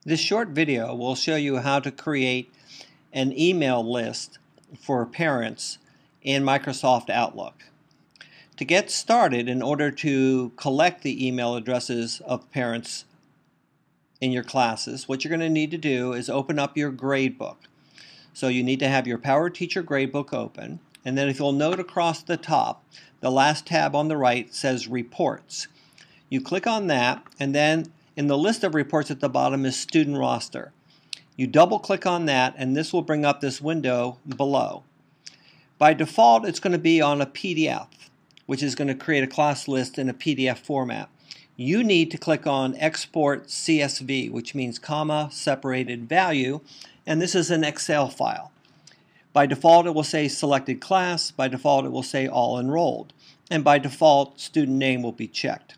This short video will show you how to create an email list for parents in Microsoft Outlook. To get started, in order to collect the email addresses of parents in your classes, what you're going to need to do is open up your gradebook. So you need to have your Power Teacher gradebook open, and then if you'll note across the top, the last tab on the right says Reports. You click on that, and then in the list of reports at the bottom is Student Roster. You double click on that, and this will bring up this window below. By default, it's going to be on a PDF, which is going to create a class list in a PDF format. You need to click on Export CSV, which means comma separated value, and this is an Excel file. By default, it will say selected class. By default, it will say all enrolled. And by default, student name will be checked.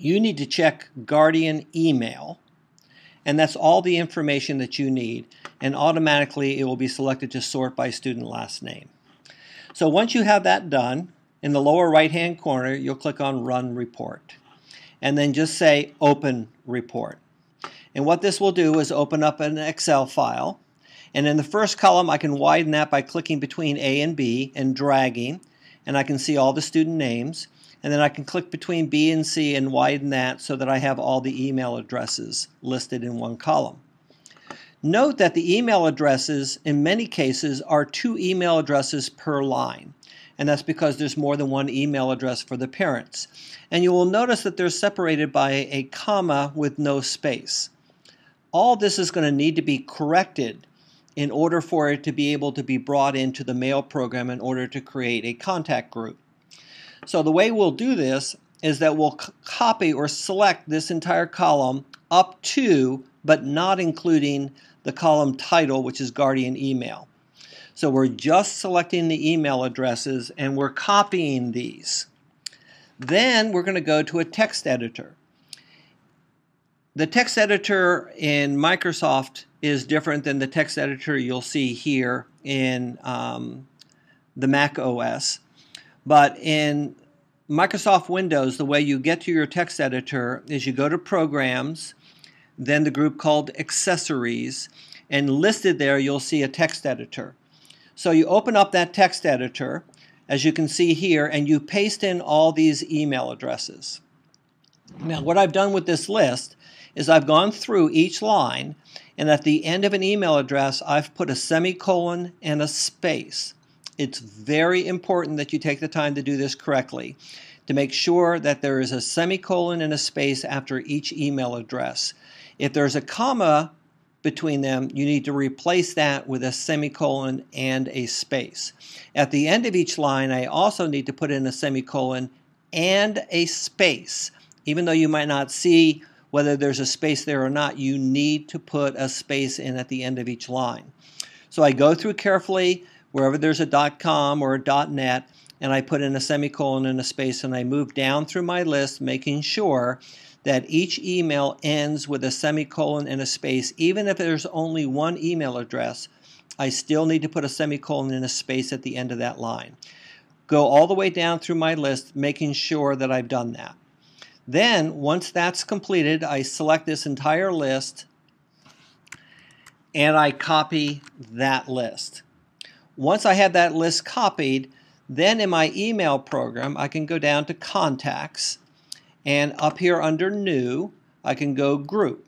You need to check Guardian email, and that's all the information that you need, and automatically it will be selected to sort by student last name. So once you have that done, in the lower right hand corner you'll click on Run Report, and then just say Open Report. And what this will do is open up an Excel file, and in the first column I can widen that by clicking between A and B and dragging, and I can see all the student names. And then I can click between B and C and widen that so that I have all the email addresses listed in one column. Note that the email addresses in many cases are 2 email addresses per line, and that's because there's more than one email address for the parents. And you will notice that they're separated by a comma with no space. All this is going to need to be corrected in order for it to be able to be brought into the mail program in order to create a contact group. So the way we'll do this is that we'll copy or select this entire column up to, but not including the column title, which is Guardian Email. So we're just selecting the email addresses and we're copying these. Then we're going to go to a text editor. The text editor in Microsoft is different than the text editor you'll see here in the Mac OS. But in Microsoft Windows, the way you get to your text editor is you go to Programs, then the group called Accessories, and listed there you'll see a text editor. So you open up that text editor, as you can see here, and you paste in all these email addresses. Now what I've done with this list is I've gone through each line, and at the end of an email address I've put a semicolon and a space. It's very important that you take the time to do this correctly, to make sure that there is a semicolon and a space after each email address. If there's a comma between them, you need to replace that with a semicolon and a space. At the end of each line, I also need to put in a semicolon and a space. Even though you might not see whether there's a space there or not, you need to put a space in at the end of each line. So I go through carefully wherever there's a .com or a .net, and I put in a semicolon and a space, and I move down through my list making sure that each email ends with a semicolon and a space. Even if there's only one email address, I still need to put a semicolon and a space at the end of that line. Go all the way down through my list making sure that I've done that. Then, once that's completed, I select this entire list and I copy that list. Once I have that list copied, then in my email program, I can go down to Contacts, and up here under New, I can go Group.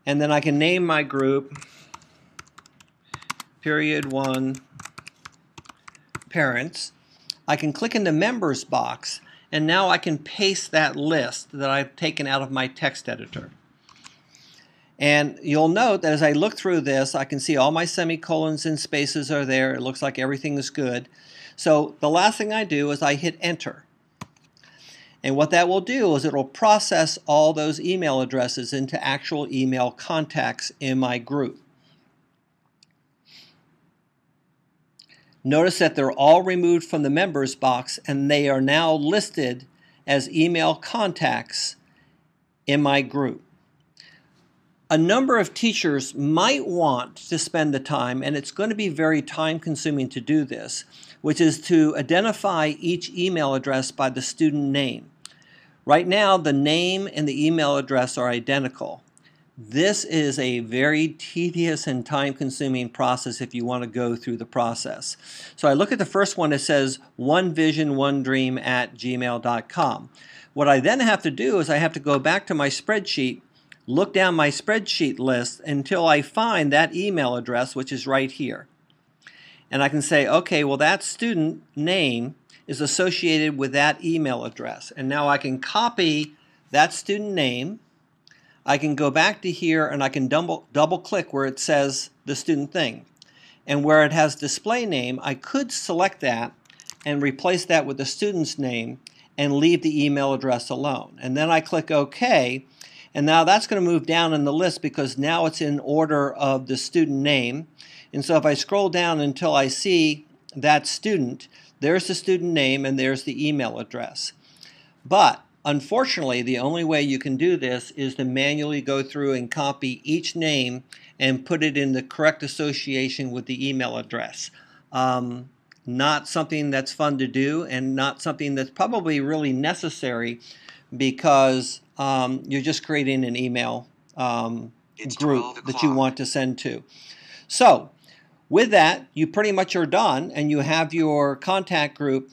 And then I can name my group Period 1 Parents. I can click in the Members box, and now I can paste that list that I've taken out of my text editor. And you'll note that as I look through this, I can see all my semicolons and spaces are there. It looks like everything is good. So the last thing I do is I hit Enter. And what that will do is it will process all those email addresses into actual email contacts in my group. Notice that they're all removed from the Members box, and they are now listed as email contacts in my group. A number of teachers might want to spend the time, and it's going to be very time-consuming to do this, which is to identify each email address by the student name. Right now, the name and the email address are identical, This is a very tedious and time-consuming process if you want to go through the process. So I look at the first one that says onevision1dream@gmail.com. What I then have to do is I have to go back to my spreadsheet, look down my spreadsheet list until I find that email address, which is right here. And I can say, okay, well, that student name is associated with that email address. And now I can copy that student name. I can go back to here and I can double click where it says the student thing. And where it has display name, I could select that and replace that with the student's name and leave the email address alone. And then I click OK. And now that's going to move down in the list because now it's in order of the student name. And so if I scroll down until I see that student, there's the student name and there's the email address. But unfortunately, the only way you can do this is to manually go through and copy each name and put it in the correct association with the email address. Not something that's fun to do and not something that's probably really necessary because you're just creating an email group that you want to send to. So with that, you pretty much are done and you have your contact group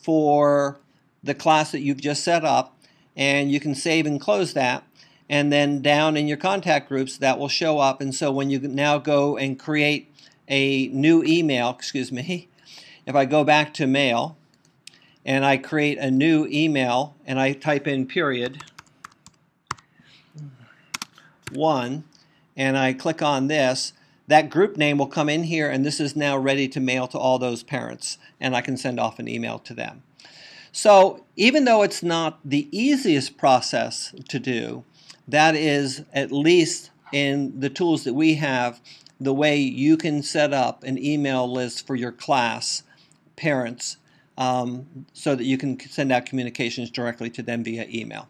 for the class that you've just set up, and you can save and close that, and then down in your contact groups that will show up. And so when you now go and create a new email, if I go back to mail and I create a new email and I type in period 1 and I click on this, that group name will come in here and this is now ready to mail to all those parents and I can send off an email to them. So even though it's not the easiest process to do, that is, at least in the tools that we have, the way you can set up an email list for your class parents so that you can send out communications directly to them via email.